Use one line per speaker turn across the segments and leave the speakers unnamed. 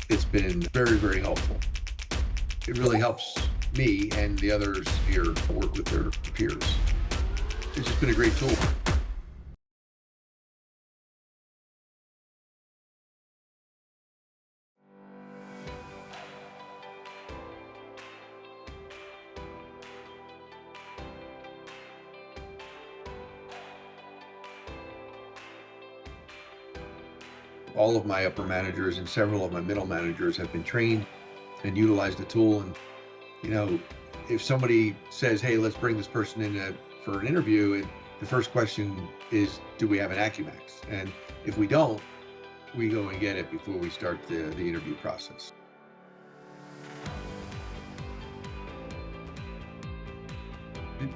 It's been very, very helpful. It really helps me and the others here work with their peers. It's just been a great tool. All of my upper managers and several of my middle managers have been trained and utilized the tool. And, you know, if somebody says, hey, let's bring this person in for an interview, and the first question is, do we have an AcuMax? And if we don't, we go and get it before we start the interview process.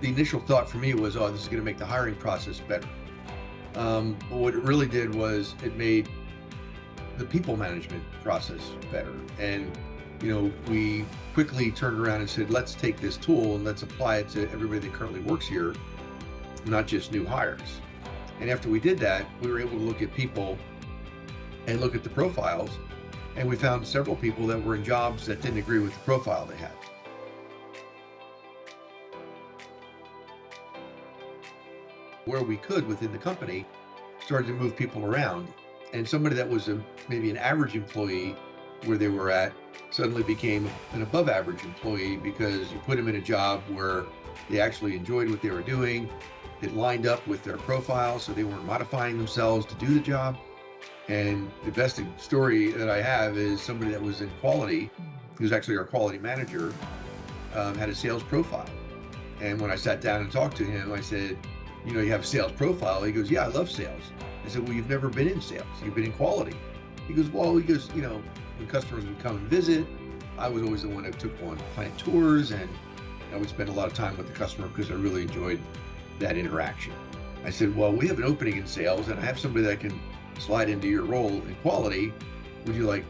The initial thought for me was, oh, this is going to make the hiring process better. But what it really did was it made the people management process better. And, you know, we quickly turned around and said, let's take this tool and let's apply it to everybody that currently works here, not just new hires. And after we did that, we were able to look at people and look at the profiles. And we found several people that were in jobs that didn't agree with the profile they had. Where we could within the company, started to move people around. And somebody that was maybe an average employee where they were at suddenly became an above average employee because you put them in a job where they actually enjoyed what they were doing. It lined up with their profile, so they weren't modifying themselves to do the job. And the best story that I have is somebody that was in quality, who's actually our quality manager, had a sales profile. And when I sat down and talked to him, I said, you know, you have a sales profile. He goes, yeah, I love sales. I said, well, you've never been in sales. You've been in quality. He goes, you know, when customers would come and visit, I was always the one that took on plant tours, and I would spend a lot of time with the customer because I really enjoyed that interaction. I said, well, we have an opening in sales and I have somebody that can slide into your role in quality. Would you like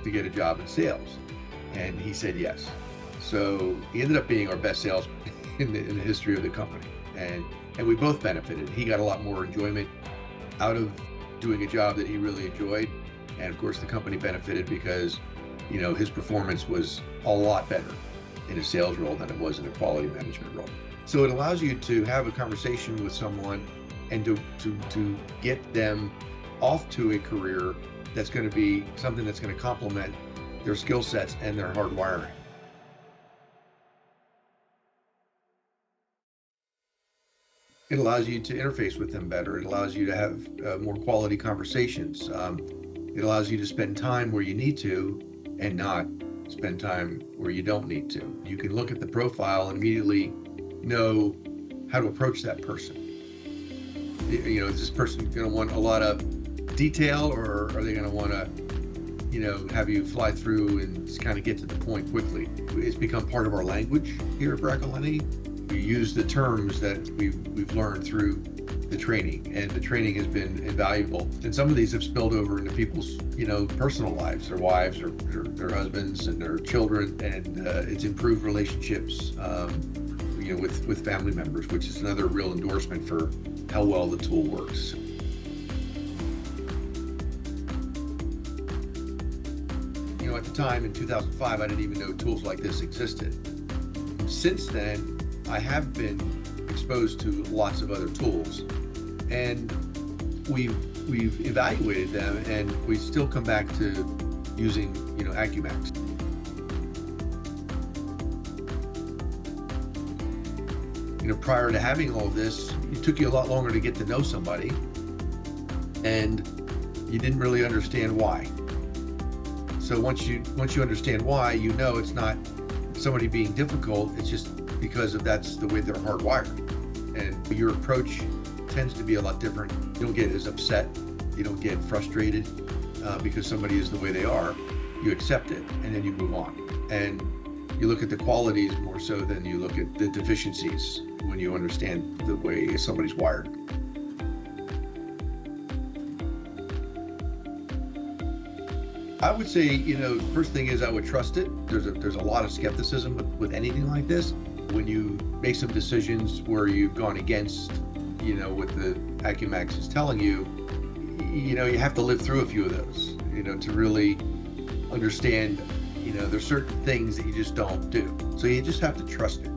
to get a job in sales? And he said yes. So he ended up being our best salesman in the history of the company. And we both benefited. He got a lot more enjoyment out of doing a job that he really enjoyed. And of course the company benefited because, you know, his performance was a lot better in a sales role than it was in a quality management role. So it allows you to have a conversation with someone and to get them off to a career that's going to be something that's going to complement their skill sets and their hard wiring. It allows you to interface with them better. It allows you to have more quality conversations. It allows you to spend time where you need to and not spend time where you don't need to. You can look at the profile and immediately know how to approach that person. You know, is this person going to want a lot of detail, or are they going to want to, you know, have you fly through and just kind of get to the point quickly? It's become part of our language here at Bracalente. We use the terms that we've learned through the training, and the training has been invaluable. And some of these have spilled over into people's, you know, personal lives, their wives or their husbands and their children, and it's improved relationships, you know, with family members, which is another real endorsement for how well the tool works. You know, at the time in 2005, I didn't even know tools like this existed. Since then, I have been exposed to lots of other tools, and we've evaluated them, and we still come back to using, you know, AcuMax. You know, prior to having all of this, it took you a lot longer to get to know somebody, and you didn't really understand why. So once you understand why, you know it's not somebody being difficult, it's just because that's the way they're hardwired. And your approach tends to be a lot different. You don't get as upset, you don't get frustrated because somebody is the way they are. You accept it and then you move on. And you look at the qualities more so than you look at the deficiencies when you understand the way somebody's wired. I would say, you know, first thing is I would trust it. There's a lot of skepticism with anything like this. When you make some decisions where you've gone against, you know, what the AcuMax is telling you, you know, you have to live through a few of those, you know, to really understand, there's certain things that you just don't do. So you just have to trust it.